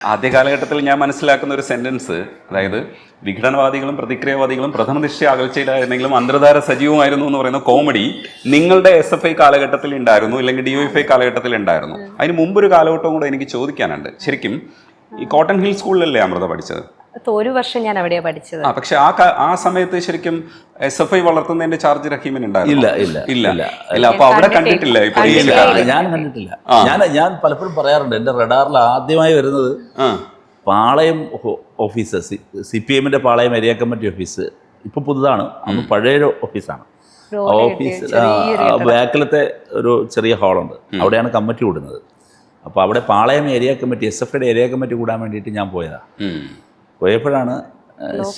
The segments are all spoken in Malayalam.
ആദ്യ കാലഘട്ടത്തിൽ ഞാൻ മനസ്സിലാക്കുന്ന ഒരു സെന്റൻസ്, അതായത് വിഘടനവാദികളും പ്രതിക്രിയവാദികളും പ്രഥമ ദൃഷ്ടി അകൽച്ചയിലായിരുന്നെങ്കിലും അന്തർധാര സജീവമായിരുന്നു എന്ന് പറയുന്ന കോമഡി നിങ്ങളുടെ SFI കാലഘട്ടത്തിൽ ഉണ്ടായിരുന്നു, ഇല്ലെങ്കിൽ DYFI കാലഘട്ടത്തിൽ ഉണ്ടായിരുന്നു. അതിന് മുമ്പൊരു കാലഘട്ടവും കൂടെ എനിക്ക് ചോദിക്കാനുണ്ട്. ശരിക്കും ഈ കോട്ടൺ ഹിൽ സ്കൂളിലല്ലേ അമൃത പഠിച്ചത്? ഒരു വർഷം ഞാൻ അവിടെയാ പഠിച്ചത്. പക്ഷെ ആ സമയത്ത് ശരിക്കും SFI വളർത്തുന്നതിന്റെ ചാർജ് റഹീമിനുണ്ടായിരുന്നു? ഇല്ല. അപ്പൊ അവിടെ കണ്ടിട്ടില്ല. ഞാൻ കണ്ടിട്ടില്ല. ഞാൻ പലപ്പോഴും പറയാറുണ്ട്, എന്റെ റഡാറിൽ ആദ്യമായി വരുന്നത് പാളയം ഓഫീസ്, CPM-ന്റെ പാളയം ഏരിയ കമ്മിറ്റി ഓഫീസ്. ഇപ്പൊ പുതുതാണ്, അന്ന് പഴയ ഓഫീസാണ്. ഓഫീസ് ബാക്കിലത്തെ ഒരു ചെറിയ ഹാളുണ്ട്, അവിടെയാണ് കമ്മിറ്റി കൂടുന്നത്. അപ്പോൾ അവിടെ പാളയം ഏരിയ കമ്മിറ്റി, SFIയുടെ ഏരിയ കമ്മിറ്റി കൂടാൻ വേണ്ടിയിട്ട് ഞാൻ പോയതാ. പോയപ്പോഴാണ്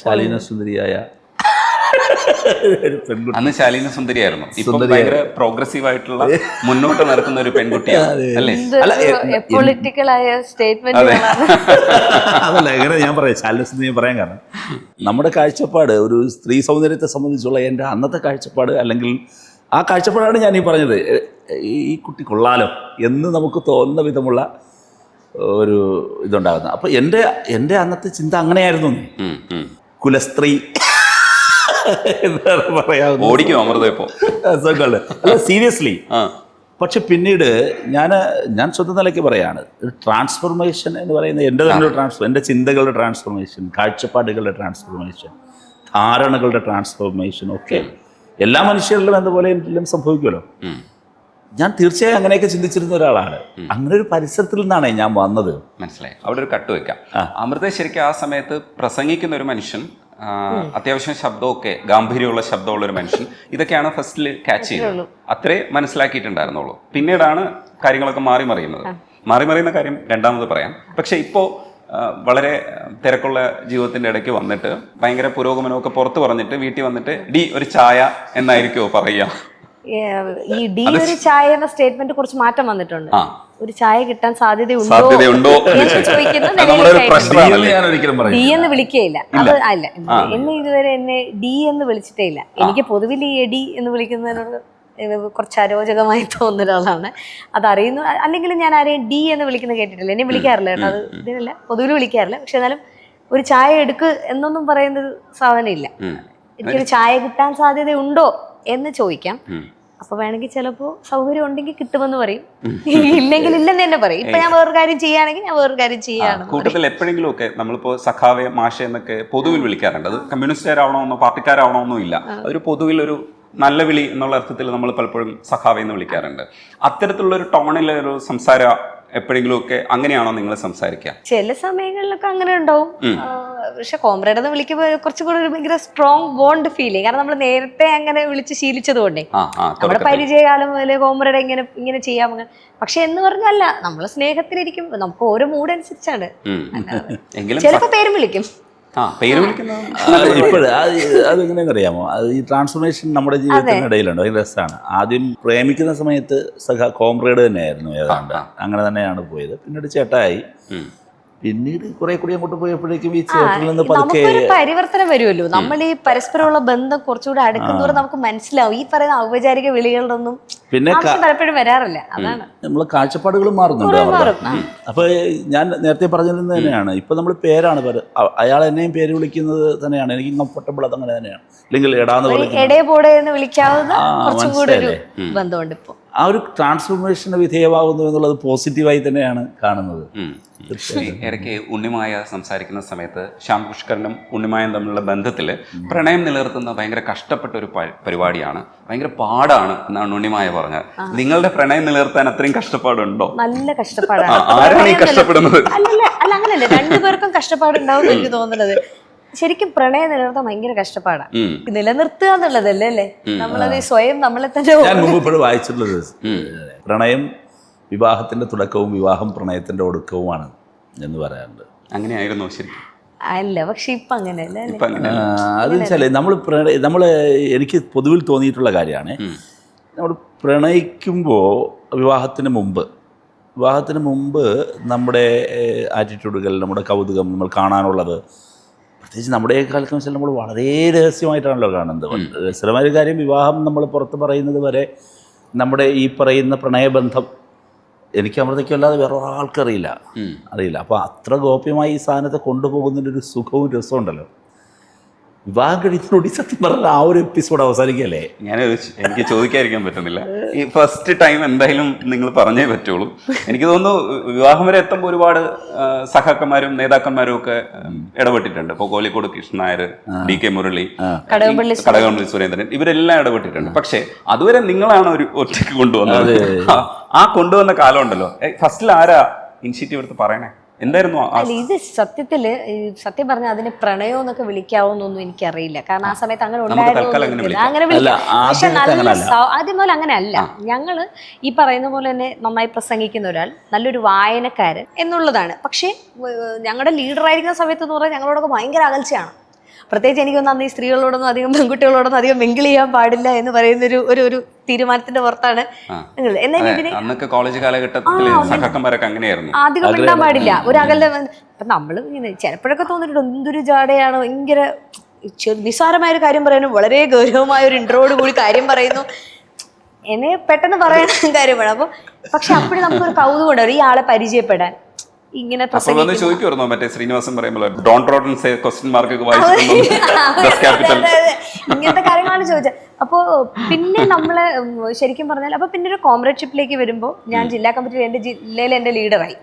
ശാലീന സുന്ദരിയായ പെൺകുട്ടി. അന്ന് ശാലീന സുന്ദരിയായിരുന്നു. ഇപ്പം ഭയങ്കര പ്രോഗ്രസീവ് ആയിട്ടുള്ള മുന്നോട്ട് നടക്കുന്ന ഒരു പെൺകുട്ടിയാണ് അല്ലേ? പൊളിറ്റിക്കലായ സ്റ്റേറ്റ്മെന്റ് അതല്ല, എങ്ങനെ ഞാൻ പറയാം, ശാലീന സുന്ദരി പറയാൻ കാരണം നമ്മുടെ കാഴ്ചപ്പാട്, ഒരു സ്ത്രീ സൗന്ദര്യത്തെ സംബന്ധിച്ചുള്ള എൻ്റെ അന്നത്തെ കാഴ്ചപ്പാട്, അല്ലെങ്കിൽ ആ കാഴ്ചപ്പാടാണ് ഞാൻ ഈ പറഞ്ഞത്. ഈ കുട്ടി കൊള്ളാലോ എന്ന് നമുക്ക് തോന്നുന്ന വിധമുള്ള ഒരു ഇതുണ്ടാകുന്നത്. അപ്പോൾ എൻ്റെ അന്നത്തെ ചിന്ത അങ്ങനെയായിരുന്നു. കുലസ്ത്രീ പറയാവുന്ന അല്ല, സീരിയസ്ലി. പക്ഷെ പിന്നീട് ഞാൻ സ്വന്തം നിലയ്ക്ക് പറയാണ്, ട്രാൻസ്ഫോർമേഷൻ എന്ന് പറയുന്നത് എൻ്റെ തന്നെ എൻ്റെ ചിന്തകളുടെ ട്രാൻസ്ഫോർമേഷൻ, കാഴ്ചപ്പാടുകളുടെ ട്രാൻസ്ഫോർമേഷൻ, ധാരണകളുടെ ട്രാൻസ്ഫോർമേഷൻ ഒക്കെ എല്ലാ മനുഷ്യരിലും എന്നപോലെ എനിക്കെല്ലാം സംഭവിക്കുമല്ലോ. ഞാൻ തീർച്ചയായും അങ്ങനെയൊക്കെ ചിന്തിച്ചിരുന്ന ഒരാളാണ്. അങ്ങനെ ഒരു പരിസരത്തിൽ നിന്നാണ് ഞാൻ വന്നത്. മനസ്സിലായി. അവിടെ ഒരു കട്ട് വെക്കാം. അമൃത ശരിക്കും ആ സമയത്ത് പ്രസംഗിക്കുന്ന ഒരു മനുഷ്യൻ, അത്യാവശ്യം ശബ്ദമൊക്കെ ഗാംഭീര്യമുള്ള ശബ്ദമുള്ള ഒരു മനുഷ്യൻ, ഇതൊക്കെയാണ് ഫസ്റ്റിൽ ക്യാച്ച് ചെയ്യുന്നത്. അത്രേ മനസ്സിലാക്കിയിട്ടുണ്ടായിരുന്നുള്ളൂ. പിന്നീടാണ് കാര്യങ്ങളൊക്കെ മാറിമറിയുന്ന കാര്യം രണ്ടാമത് പറയാം. പക്ഷെ ഇപ്പോൾ വളരെ തിരക്കുള്ള ജീവിതത്തിന്റെ ഇടയ്ക്ക് വന്നിട്ട് ഭയങ്കര പുരോഗമനമൊക്കെ പുറത്ത് പറഞ്ഞിട്ട് വീട്ടിൽ വന്നിട്ട് ഒരു ചായ എന്നായിരിക്കുമോ പറയുക? ഈ ഒരു ചായ എന്ന സ്റ്റേറ്റ്മെന്റ് കുറച്ച് മാറ്റം വന്നിട്ടുണ്ട്. ഒരു ചായ കിട്ടാൻ സാധ്യതയുണ്ടോ എന്ന് ചോദിക്കുന്നത് എന്ന് വിളിക്കുകയില്ല. അത് അല്ല, എന്നെ ഇതുവരെ എന്ന് വിളിച്ചിട്ടേ ഇല്ല. എനിക്ക് പൊതുവിൽ ഈ എടി എന്ന് വിളിക്കുന്നതിനോട് കുറച്ച് അരോചകമായി തോന്നുന്ന ഒരാളാണ്. അതറിയുന്നു. അല്ലെങ്കിൽ ഞാൻ ആരെയും എന്ന് വിളിക്കുന്നത് കേട്ടിട്ടില്ല. എന്നെ വിളിക്കാറില്ല കേട്ടോ, അത് ഇതിനല്ല, പൊതുവിൽ വിളിക്കാറില്ല. പക്ഷെ എന്നാലും ഒരു ചായ എടുക്ക് എന്നൊന്നും പറയുന്നൊരു സാധനം ഇല്ല. എനിക്കൊരു ചായ കിട്ടാൻ സാധ്യതയുണ്ടോ എന്ന് ചോദിക്കാം. അപ്പൊ വേണമെങ്കിൽ ചിലപ്പോ സൗകര്യം ഉണ്ടെങ്കിൽ കിട്ടുമെന്ന് പറയും, ഇല്ലെങ്കിൽ ഇല്ലെന്ന് തന്നെ പറയും. ഇപ്പൊ ഞാൻ വേറൊരു കാര്യം ചെയ്യുകയാണെങ്കിൽ ഞാൻ വേറൊരു കാര്യം ചെയ്യാണ്. കൂട്ടത്തിൽ എപ്പോഴെങ്കിലും ഒക്കെ നമ്മളിപ്പോ സഖാവെ, മാഷ എന്നൊക്കെ പൊതുവിൽ വിളിക്കാറുണ്ട്. അത് കമ്മ്യൂണിസ്റ്റുകാരാവണമെന്നോ പാർട്ടിക്കാരാവണമെന്നോ ഇല്ല. അതൊരു പൊതുവിൽ ഒരു നല്ല വിളി എന്നുള്ള അർത്ഥത്തിൽ നമ്മൾ പലപ്പോഴും സഖാവെ എന്ന് വിളിക്കാറുണ്ട്. അത്തരത്തിലുള്ള ഒരു ടോണിലെ ഒരു സംസാരം എപ്പോഴെങ്കിലും ഒക്കെ അങ്ങനെയാണോ നിങ്ങൾ സംസാരിക്കുക? ചില സമയങ്ങളിലൊക്കെ അങ്ങനെ ഉണ്ടാവും. പക്ഷെ കോമ്രേഡ് എന്ന് വിളിക്കുമ്പോൾ കുറച്ചും കൂടെ ഒരു ഭയങ്കര സ്ട്രോങ് ബോണ്ട് ഫീൽ ചെയ്യും. കാരണം നമ്മൾ നേരത്തെ അങ്ങനെ വിളിച്ച് ശീലിച്ചത് കൊണ്ടേ, നമ്മുടെ പരിചയകാലം മുതലേ കോമ്രേഡ് ഇങ്ങനെ ചെയ്യാം. പക്ഷെ എന്ന് പറഞ്ഞല്ല, നമ്മൾ സ്നേഹത്തിലിരിക്കും. നമുക്ക് ഓരോ മൂഡ് അനുസരിച്ചാണ്. ചിലപ്പോ പേരും വിളിക്കും. ഇപ്പോഴും അതെങ്ങനെയാണെന്ന് അറിയാമോ? അത് ഈ ട്രാൻസ്ഫോർമേഷൻ നമ്മുടെ ജീവിതത്തിനിടയിലുണ്ട്. ഭയങ്കര രസമാണ്. ആദ്യം പ്രേമിക്കുന്ന സമയത്ത് കോമ്രേഡ് തന്നെയായിരുന്നു ഏതാണ്ട്, അങ്ങനെ തന്നെയാണ് പോയത്. പിന്നീട് ചേട്ടായി. പിന്നീട് കുറെ കൂടി അങ്ങോട്ട് പോയപ്പോഴേക്കും ഈ ചേട്ടനിൽ നിന്ന് പതുക്കെ പരിവർത്തനം വരുമല്ലോ. നമ്മൾ ഈ പരസ്പരമുള്ള ബന്ധം കുറച്ചുകൂടെ അടുക്കുന്നതോടെ നമുക്ക് മനസ്സിലാവും ഈ പറയുന്ന ഔപചാരിക വിളികളിലൊന്നും പിന്നെ പലപ്പോഴും വരാറില്ല. അതാണ് നമ്മളെ കാഴ്ചപ്പാടുകളും മാറുന്നുണ്ട്. അപ്പൊ ഞാൻ നേരത്തെ പറഞ്ഞിരുന്നത് തന്നെയാണ്. ഇപ്പൊ നമ്മൾ പേരാണ് അയാൾ എന്നെയും പേര് വിളിക്കുന്നത് തന്നെയാണ് എനിക്ക് കംഫർട്ടബിൾ. അതങ്ങനെ തന്നെയാണ്. അല്ലെങ്കിൽ എടേപോടെന്ന് വിളിക്കാവുന്ന കുറച്ചും കൂടെ ഒരു ബന്ധമുണ്ട് ഇപ്പൊ. ആ ഒരു ട്രാൻസ്ഫോർമേഷന് വിധേയമാകുന്നു എന്നുള്ളത് പോസിറ്റീവായി തന്നെയാണ് കാണുന്നത്. ഇടയ്ക്ക് ഉണ്ണിമായ സംസാരിക്കുന്ന സമയത്ത് ശ്യാം പുഷ്കരനും ഉണ്ണിമായും തമ്മിലുള്ള ബന്ധത്തിൽ പ്രണയം നിലനിർത്തുന്ന ഭയങ്കര കഷ്ടപ്പെട്ട ഒരു പരിപാടിയാണ്, ഭയങ്കര പാടാണ് എന്നാണ് ഉണ്ണിമായ പറഞ്ഞത്. നിങ്ങളുടെ പ്രണയം നിലനിർത്താൻ അത്രയും കഷ്ടപ്പാടുണ്ടോ? നല്ല കഷ്ടപ്പാടാണ്. ആരാണ് ഈ കഷ്ടപ്പെടുന്നത്? അല്ല അങ്ങനല്ലേ, രണ്ടുപേർക്കും കഷ്ടപ്പാടുണ്ടാവും എനിക്ക് തോന്നുന്നത്. ശരിക്കും പ്രണയം നിലനിർത്താൻ ഭയങ്കര കഷ്ടപ്പാടാണ്. നിലനിർത്തുക എന്നുള്ളതല്ലേ അല്ലേ, നമ്മളത് സ്വയം നമ്മളെ തന്നെ. ഞാൻ മുമ്പ് ഇപ്പോഴും വായിച്ചിട്ടുള്ളത് പ്രണയം വിവാഹത്തിന്റെ തുടക്കവും വിവാഹം പ്രണയത്തിന്റെ ഒടുക്കവുമാണ് എന്ന് പറയാറുണ്ട്. അങ്ങനെയായിരുന്നു ശരിക്കും? അല്ല, പക്ഷെ ഇപ്പൊ അങ്ങനെയല്ല. അത് വെച്ചാൽ നമ്മൾ എനിക്ക് പൊതുവിൽ തോന്നിയിട്ടുള്ള കാര്യമാണ്, നമ്മൾ പ്രണയിക്കുമ്പോൾ വിവാഹത്തിന് മുമ്പ് നമ്മുടെ ആറ്റിറ്റ്യൂഡുകൾ, നമ്മുടെ കൗതുകം, നമ്മൾ കാണാനുള്ളത്, പ്രത്യേകിച്ച് നമ്മുടെ കാലത്ത് വെച്ചാൽ നമ്മൾ വളരെ രഹസ്യമായിട്ടാണല്ലോ കാണുന്നത്. രസകരമായ ഒരു കാര്യം, വിവാഹം നമ്മൾ പുറത്ത് പറയുന്നത് വരെ നമ്മുടെ ഈ പറയുന്ന പ്രണയബന്ധം എനിക്ക് അമൃതയ്ക്കല്ലാതെ വേറെ ഒരാൾക്കറിയില്ല അറിയില്ല. അപ്പോൾ അത്ര ഗോപ്യമായി ഈ സാധനത്തെ കൊണ്ടുപോകുന്നതിൻ്റെ ഒരു സുഖവും രസവും ഉണ്ടല്ലോ. വിവാഹം കഴിക്കുന്നതോടെ സത്യം പറഞ്ഞാൽ ആ ഒരു എപ്പിസോഡ് അവസാനിക്കല്ലേ. എനിക്ക് ചോദിക്കാതിരിക്കാൻ പറ്റുന്നില്ല. ഈ ഫസ്റ്റ് ടൈം എന്തായാലും നിങ്ങൾ പറഞ്ഞേ പറ്റുള്ളൂ. എനിക്ക് തോന്നുന്നു വിവാഹം വരെ എത്തുമ്പോൾ ഒരുപാട് സഹാക്കന്മാരും നേതാക്കന്മാരും ഒക്കെ ഇടപെട്ടിട്ടുണ്ട്. ഇപ്പോൾ കോലിക്കോട് കൃഷ്ണൻ നായർ, DK മുരളി, കടകംപള്ളി സുരേന്ദ്രൻ, ഇവരെല്ലാം ഇടപെട്ടിട്ടുണ്ട്. പക്ഷേ അതുവരെ നിങ്ങളാണ് ഒരു ഒറ്റയ്ക്ക് കൊണ്ടുവന്നത്. ആ കൊണ്ടുവന്ന കാലം ഉണ്ടല്ലോ, ഫസ്റ്റിൽ ആരാ ഇനിഷ്യേറ്റീവ് എടുത്ത് പറയണേ? എന്തായിരുന്നു? അല്ല, ഇത് സത്യത്തില് സത്യം പറഞ്ഞാൽ അതിന് പ്രണയം എന്നൊക്കെ വിളിക്കാവോന്നൊന്നും എനിക്കറിയില്ല. കാരണം ആ സമയത്ത് അങ്ങനെ ഉണ്ടായിരുന്നു. അങ്ങനെ പക്ഷെ നല്ല ആദ്യം പോലെ അങ്ങനെ അല്ല. ഞങ്ങള് ഈ പറയുന്ന പോലെ തന്നെ നന്നായി പ്രസംഗിക്കുന്ന ഒരാൾ, നല്ലൊരു വായനക്കാരൻ എന്നുള്ളതാണ്. പക്ഷെ ഞങ്ങളുടെ ലീഡറായിരിക്കുന്ന സമയത്ത് എന്ന് പറഞ്ഞാൽ ഞങ്ങളോടൊക്കെ ഭയങ്കര അകൽച്ചയാണ്. പ്രത്യേകിച്ച് എനിക്കൊന്നും അന്ന് ഈ സ്ത്രീകളോടൊന്നും അധികം പെൺകുട്ടികളോടൊന്നും അധികം മിങ്കിൾ ചെയ്യാൻ പാടില്ല എന്ന് പറയുന്ന ഒരു തീരുമാനത്തിന്റെ പുറത്താണ്. അന്നൊക്കെ കോളേജ് കാലഘട്ടത്തിൽ സഖാക്കന്മാരൊക്കെ അങ്ങനെയായിരുന്നു, അധികം മിണ്ടാൻ പാടില്ല, ഒരു അകല. അപ്പൊ നമ്മള് ചിലപ്പോഴൊക്കെ തോന്നിട്ടുണ്ട് എന്തൊരു ജാടയാണ്, ഭയങ്കര നിസ്സാരമായ ഒരു കാര്യം പറയുന്നു, വളരെ ഗൗരവമായ ഒരു ഇൻട്രോയോട് കൂടി കാര്യം പറയുന്നു, എന്നെ പെട്ടെന്ന് പറയണ കാര്യമാണ്. അപ്പൊ പക്ഷെ അപ്പോഴും നമുക്കൊരു കൗതുകം ഉണ്ടാവും ഈ ആളെ പരിചയപ്പെടാൻ. ഇങ്ങനെ ചോദിക്കുമായിരുന്നോ മറ്റേ ശ്രീനിവാസൻ പറയുമ്പോൾ ഇങ്ങനത്തെ കാര്യങ്ങളാണ് ചോദിച്ചത്. അപ്പോ പിന്നെ നമ്മള് ശരിക്കും പറഞ്ഞാൽ അപ്പൊ പിന്നെ ഒരു കോമ്രേഡ്ഷിപ്പിലേക്ക് വരുമ്പോൾ ഞാൻ ജില്ലാ കമ്മിറ്റി എന്റെ ജില്ലയിൽ എന്റെ ലീഡറായി.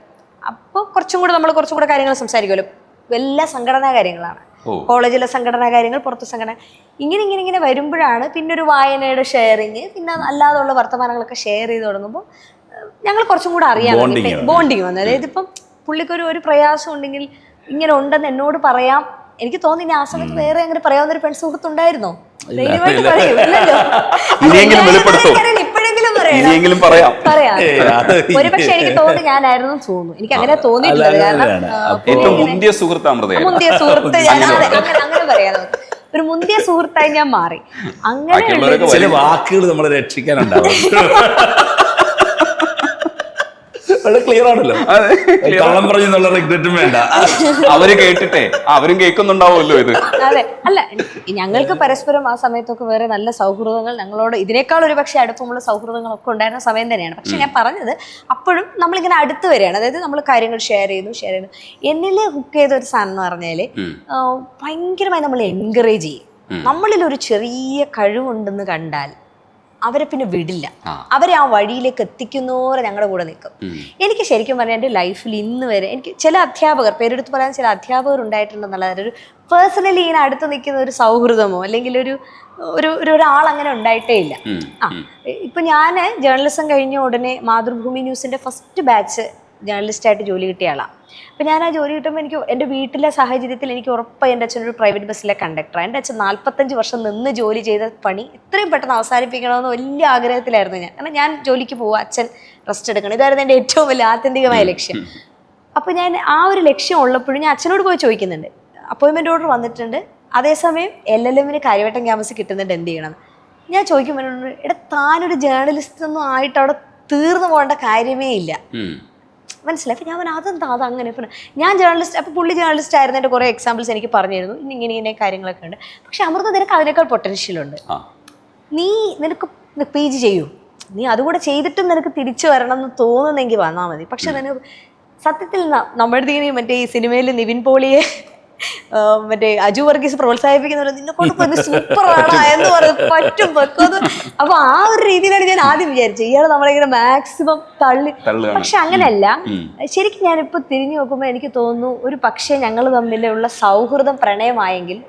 അപ്പൊ കുറച്ചും കൂടെ കാര്യങ്ങൾ സംസാരിക്കുമല്ലോ. എല്ലാ സംഘടനാ കാര്യങ്ങളാണ്, കോളേജിലെ സംഘടനാ കാര്യങ്ങൾ, പുറത്തെ സംഘടന, ഇങ്ങനെ വരുമ്പോഴാണ് പിന്നെ ഒരു വായനയുടെ ഷെയറിങ്, പിന്നെ അല്ലാതുള്ള വർത്തമാനങ്ങളൊക്കെ ഷെയർ ചെയ്ത് തുടങ്ങുമ്പോൾ ഞങ്ങൾ കുറച്ചും കൂടെ അറിയാൻ ബോണ്ടിങ് വന്നു. അതായത് ഇപ്പം പുള്ളിക്കൊരു പ്രയാസം ഉണ്ടെങ്കിൽ ഇങ്ങനെ ഉണ്ടെന്ന് എന്നോട് പറയാം. എനിക്ക് തോന്നി ആ സമയത്ത് വേറെ അങ്ങനെ പറയാവുന്ന ഒരു പെൺസുഹൃത്തുണ്ടായിരുന്നോ? ധൈര്യമായിട്ട് ഇപ്പോഴെങ്കിലും പറയാം. ഒരുപക്ഷെ എനിക്ക് തോന്നി ഞാനായിരുന്നു തോന്നുന്നു. എനിക്ക് അങ്ങനെ തോന്നിയിട്ടില്ല. കാരണം മുന്തിയ സുഹൃത്ത് അമൃത, മുന്തിയ സുഹൃത്ത്, അങ്ങനെ പറയാം, ഒരു മുന്തിയ സുഹൃത്തായി ഞാൻ മാറി. അങ്ങനെ ചില വാക്കുകൾ നമ്മളെ രക്ഷിക്കാനുണ്ടാവും. ക്ലിയർ ആണല്ലോ, കള്ളം പറഞ്ഞെന്നുള്ള റിഗ്രറ്റും വേണ്ട. അവര് കേട്ടിട്ടേ അവരും കേൾക്കുന്നുണ്ടാവുമല്ലോ ഇത്. അതെ, അല്ല ഞങ്ങൾക്ക് പരസ്പരം ആ സമയത്തൊക്കെ വേറെ നല്ല സൗഹൃദങ്ങൾ, ഞങ്ങളോട് ഇതിനേക്കാൾ ഒരു പക്ഷേ അടുപ്പമുള്ള സൗഹൃദങ്ങളൊക്കെ ഉണ്ടായിരുന്ന സമയം തന്നെയാണ്. പക്ഷെ ഞാൻ പറഞ്ഞത് അപ്പോഴും നമ്മളിങ്ങനെ അടുത്ത് വരികയാണ്. അതായത് നമ്മൾ കാര്യങ്ങൾ ഷെയർ ചെയ്യുന്നു. എന്നിൽ ഹുക്ക് ചെയ്ത ഒരു സാധനം എന്ന് പറഞ്ഞാല് ഭയങ്കരമായി നമ്മൾ എൻകറേജ് ചെയ്യും. നമ്മളിൽ ഒരു ചെറിയ കഴിവുണ്ടെന്ന് കണ്ടാൽ അവരെ പിന്നെ വിടില്ല, അവരെ ആ വഴിയിലേക്ക് എത്തിക്കുന്നവരെ ഞങ്ങളുടെ കൂടെ നിൽക്കും. എനിക്ക് ശരിക്കും പറഞ്ഞാൽ എൻ്റെ ലൈഫിൽ ഇന്ന് വരെ എനിക്ക് ചില അധ്യാപകർ, പേരെടുത്ത് പറയാൻ ചില അധ്യാപകർ ഉണ്ടായിട്ടുണ്ടെന്നുള്ളത് ഒരു പേഴ്സണലി ഇങ്ങനെ അടുത്ത് നിൽക്കുന്ന ഒരു സൗഹൃദമോ അല്ലെങ്കിൽ ഒരാൾ അങ്ങനെ ഉണ്ടായിട്ടേ ഇല്ല. ഇപ്പൊ ഞാൻ ജേർണലിസം കഴിഞ്ഞ ഉടനെ മാതൃഭൂമി ന്യൂസിന്റെ ഫസ്റ്റ് ബാച്ച് ജേർണലിസ്റ്റായിട്ട് ജോലി കിട്ടിയ ആളാണ്. അപ്പം ഞാൻ ആ ജോലി കിട്ടുമ്പോൾ എനിക്ക് എൻ്റെ വീട്ടിലെ സാഹചര്യത്തിൽ എനിക്ക് ഉറപ്പായി എൻ്റെ അച്ഛനൊരു പ്രൈവറ്റ് ബസ്സിലെ കണ്ടക്ടറാണ്. എൻ്റെ അച്ഛൻ 45 വർഷം നിന്ന് ജോലി ചെയ്ത പണി എത്രയും പെട്ടെന്ന് അവസാനിപ്പിക്കണമെന്ന് വലിയ ആഗ്രഹത്തിലായിരുന്നു ഞാൻ. കാരണം ഞാൻ ജോലിക്ക് പോവുക, അച്ഛൻ റെസ്റ്റ് എടുക്കണം, ഇതായിരുന്നു എൻ്റെ ഏറ്റവും വലിയ ആത്യന്തികമായ ലക്ഷ്യം. അപ്പോൾ ഞാൻ ആ ഒരു ലക്ഷ്യം ഉള്ളപ്പോഴും ഞാൻ അച്ഛനോട് പോയി ചോദിക്കുന്നുണ്ട്, അപ്പോയിൻമെൻറ്റ് ഓർഡർ വന്നിട്ടുണ്ട്, അതേസമയം LLMന് കാര്യവട്ടം ക്യാമ്പസ് കിട്ടുന്നുണ്ട്, എന്ത് ചെയ്യണം? ഞാൻ ചോദിക്കുമ്പോൾ എടാ താനൊരു ജേർണലിസ്റ്റ് ഒന്നും ആയിട്ട് അവിടെ തീർന്നു പോകേണ്ട കാര്യമേ ഇല്ല, മനസ്സിലായി. അപ്പം ഞാൻ അതെന്താ അതങ്ങനെ. ഞാൻ ജേർണലിസ്റ്റ്, അപ്പോൾ പുള്ളി ജേർണലിസ്റ്റ് ആയിരുന്നു. എൻ്റെ കുറേ എക്സാമ്പിൾസ് എനിക്ക് പറഞ്ഞിരുന്നു, ഇങ്ങനെ കാര്യങ്ങളൊക്കെ ഉണ്ട്. പക്ഷെ അമൃത നിനക്ക് അതിനേക്കാൾ പൊട്ടൻഷ്യലുണ്ട്, നിനക്ക് PG ചെയ്യൂ, നീ അതുകൂടെ ചെയ്തിട്ടും നിനക്ക് തിരിച്ചു വരണം എന്ന് തോന്നുന്നെങ്കിൽ വന്നാൽ മതി. പക്ഷെ അതിന് സത്യത്തിൽ നമ്മുടെ മറ്റേ ഈ സിനിമയിൽ നിവിൻ പോളിയെ മറ്റേ അജു വർഗീസ് പ്രോത്സാഹിപ്പിക്കുന്ന നിന്നെ കൊണ്ട് സൂപ്പറാണ് എന്ന് പറഞ്ഞ് പറ്റും വെക്കുന്നത്. അപ്പൊ ആ ഒരു രീതിയിലാണ് ഞാൻ ആദ്യം വിചാരിച്ചത്, ഇയാൾ നമ്മളിങ്ങനെ മാക്സിമം തള്ളി. പക്ഷെ അങ്ങനെയല്ല, ശരിക്കും ഞാനിപ്പോ തിരിഞ്ഞു നോക്കുമ്പോൾ എനിക്ക് തോന്നുന്നു ഒരു പക്ഷേ ഞങ്ങൾ തമ്മിലുള്ള സൗഹൃദം പ്രണയമായെങ്കിൽ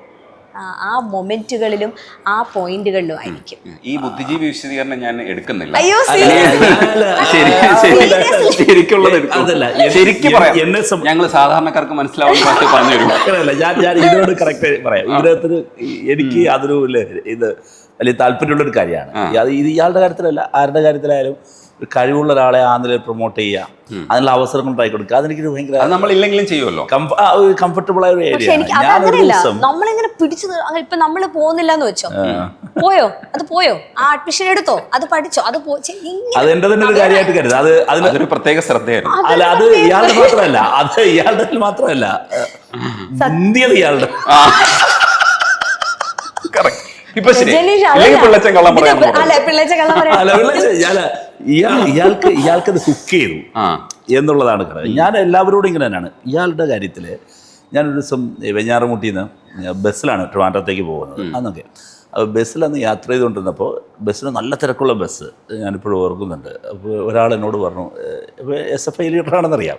ആ മൊമെന്റുകളിലും ആ പോയിന്റുകളിലും ആയിരിക്കും. ഈ ബുദ്ധിജീവി വിശദീകരണം ഞാൻ എടുക്കുന്നില്ല. അയ്യോ ശരിക്കും ഞങ്ങൾ സാധാരണക്കാർക്ക് മനസ്സിലാവുന്ന പറഞ്ഞു തരും. ഞാൻ ഇതിനോട് കറക്റ്റ് പറയാം. ഇതിനകത്ത് എനിക്ക് അതൊരു ഇത് വലിയ താല്പര്യമുള്ളൊരു കാര്യമാണ്. ഇത് ഇയാളുടെ കാര്യത്തിലല്ല, ആരുടെ കാര്യത്തിലായാലും കഴിവുള്ള ഒരാളെ ആ നിലയിൽ പ്രൊമോട്ട് ചെയ്യുക, അതിനുള്ള അവസരങ്ങൾ ഉണ്ടാക്കി കൊടുക്കുക, അതെനിക്ക് ഭയങ്കര നമ്മളില്ലെങ്കിലും ചെയ്യുമല്ലോ, കംഫർട്ടബിൾ ആയ ഒരു ഏരിയ. നമ്മളിങ്ങനെ പിടിച്ചു ഇപ്പൊ നമ്മള് പോകുന്നില്ല എന്ന് വെച്ചോ, പോയോ ആ അഡ്മിഷൻ എടുത്തോ, അത് പഠിച്ചോ, അതെന്റെ തന്നെ ഒരു കാര്യമായിട്ട് കരുത്. അതൊരു പ്രത്യേക ശ്രദ്ധയായിരുന്നു. അല്ല, അത് ഇയാളുടെ മാത്രമല്ല, അത് ഇയാളുടെ മാത്രമല്ല, ഇന്ത്യയിൽ ഇയാളുടെ ഇപ്പൊ ശരി രജനീഷ് ഇല്ലെങ്കിൽ പിള്ളച്ചൻ കള്ളം പറയാൻ അല്ല പിള്ളേച്ച കള്ളം പറയാൻ അല്ല, ഇയാൾക്കത് ഹുക്ക് ചെയ്തു എന്നുള്ളതാണ് കാര്യം. ഞാൻ എല്ലാവരോടും ഇങ്ങനെ തന്നെയാണ്. ഇയാളുടെ കാര്യത്തിൽ ഞാനൊരു ദിവസം വെഞ്ഞാറമൂട്ടിയിൽ നിന്ന് ബസ്സിലാണ് ട്രിവാൻഡ്രത്തേക്ക് പോകുന്നത്. അന്നൊക്കെ ബസ്സിലന്ന് യാത്ര ചെയ്തുകൊണ്ടിരുന്നപ്പോൾ ബസ്സിന് നല്ല തിരക്കുള്ള ബസ് ഞാനിപ്പോഴും ഓർക്കുന്നുണ്ട്. അപ്പോൾ ഒരാൾ എന്നോട് പറഞ്ഞു, SFI ലീഡറാണെന്നറിയാം.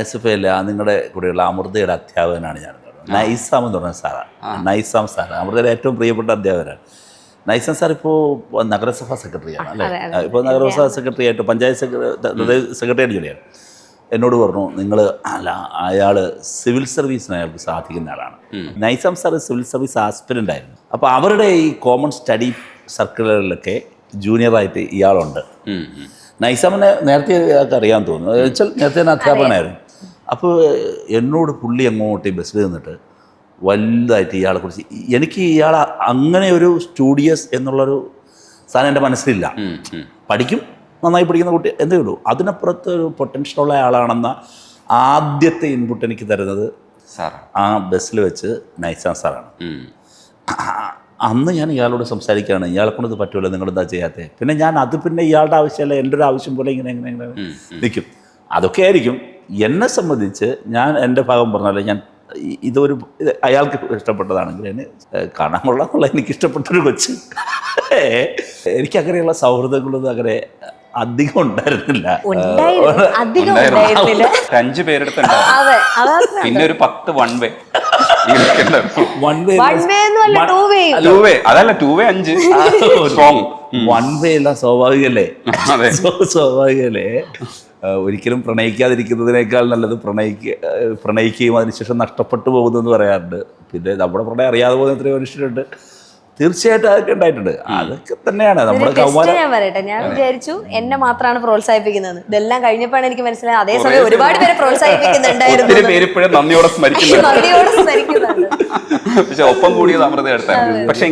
SFI അല്ല, നിങ്ങളുടെ കൂടെയുള്ള അമൃതയുടെ അധ്യാപകനാണ് ഞാൻ. നൈസാം എന്ന് പറഞ്ഞ സാറാണ്. നൈസാം സാറ് അമൃതയുടെ ഏറ്റവും പ്രിയപ്പെട്ട അധ്യാപകനാണ്. നൈസാം സാർ ഇപ്പോൾ നഗരസഭാ സെക്രട്ടറിയാണ് അല്ലേ? ഇപ്പോൾ നഗരസഭാ സെക്രട്ടറി ആയിട്ട് പഞ്ചായത്ത് സെക്രട്ടറി ആയിട്ട് ജോലിയാണ്. എന്നോട് പറഞ്ഞു, നിങ്ങൾ അല്ല, അയാൾ സിവിൽ സർവീസിന് അയാൾക്ക് സാധിക്കുന്ന ആളാണ്. Naisam sir civil service aspirant ആയിരുന്നു. അപ്പോൾ അവരുടെ ഈ കോമൺ സ്റ്റഡി സർക്കിളുകളിലൊക്കെ ജൂനിയറായിട്ട് ഇയാളുണ്ട്. നൈസാമിനെ നേരത്തെ ഇയാൾക്ക് അറിയാൻ തോന്നുന്നു, വെച്ചാൽ നേരത്തെ തന്നെ അധ്യാപകനായിരുന്നു. അപ്പോൾ എന്നോട് പുള്ളി അങ്ങോട്ട് ഈ ബസ്സിൽ നിന്നിട്ട് വലുതായിട്ട് ഇയാളെ കുറിച്ച്, എനിക്ക് ഇയാൾ അങ്ങനെ ഒരു സ്റ്റുഡിയസ് എന്നുള്ളൊരു സാധനം എൻ്റെ മനസ്സിലില്ല. പഠിക്കും, നന്നായി പഠിക്കുന്ന കുട്ടി എന്തേ ഉള്ളൂ. അതിനപ്പുറത്ത് ഒരു പൊട്ടൻഷ്യലുള്ള ആളാണെന്ന ആദ്യത്തെ ഇൻപുട്ട് എനിക്ക് തരുന്നത് ആ ബസ്സിൽ വെച്ച് നൈസാം സാറാണ്. അന്ന് ഞാൻ ഇയാളോട് സംസാരിക്കുകയാണ്, ഇയാളെ കൊണ്ട് ഇത് പറ്റുമല്ലോ, നിങ്ങളെന്താ ചെയ്യാത്തത്. പിന്നെ ഞാൻ അത് പിന്നെ ഇയാളുടെ ആവശ്യമല്ല, എൻ്റെ ഒരു ആവശ്യം പോലെ ഇങ്ങനെ നിൽക്കും. അതൊക്കെ ആയിരിക്കും. എന്നെ സംബന്ധിച്ച് ഞാൻ എൻ്റെ ഭാഗം പറഞ്ഞാൽ ഞാൻ അയാൾക്ക് ഇഷ്ടപ്പെട്ടതാണെങ്കിൽ എന്നെ കാണാൻ കൊള്ളാന്നുള്ള എനിക്ക് ഇഷ്ടപ്പെട്ടൊരു കൊച്ച്. എനിക്കങ്ങനെയുള്ള സൗഹൃദങ്ങളൊന്നും അങ്ങനെ അധികം ഉണ്ടായിരുന്നില്ല. 5 പേരെടുത്ത് പിന്നെ ഒരു 10 വൺ വേ അതല്ല 2 വേ 5 സ്ട്രോങ്. വൺ വേ എല്ലാം സ്വാഭാവികല്ലേ. സ്വാഭാവികല്ലേ. ഒരിക്കലും പ്രണയിക്കാതിരിക്കുന്നതിനേക്കാൾ നല്ലത് പ്രണയിക്കുകയും അതിനുശേഷം നഷ്ടപ്പെട്ടു പോകുന്നെന്ന് പറയാറുണ്ട്. പിന്നെ നമ്മുടെ പ്രണയം അറിയാതെ പോകുന്ന എത്രയോ മനുഷ്യരുണ്ട്. തീർച്ചയായിട്ടും അതൊക്കെ ഉണ്ടായിട്ടുണ്ട്. അതൊക്കെ തന്നെയാണ് നമ്മുടെ ഞാൻ പറയട്ടെ, ഞാൻ വിചാരിച്ചു എന്നെ മാത്രമാണ് പ്രോത്സാഹിപ്പിക്കുന്നത്. ഇതെല്ലാം കഴിഞ്ഞപ്പോഴാണ് എനിക്ക് മനസ്സിലായത് അതേസമയം ഒരുപാട് പേരെ പ്രോത്സാഹിപ്പിക്കുന്നുണ്ടായിരുന്നു. പേര് ഇപ്പോഴും നന്ദിയോടെ സ്മരിക്കുന്നുണ്ട്. നന്ദിയോടെ സ്മരിക്കുന്നുണ്ട്. പക്ഷെ ഒപ്പം കൂടിയത് അമൃത എടുത്തായിരുന്നു. പക്ഷെ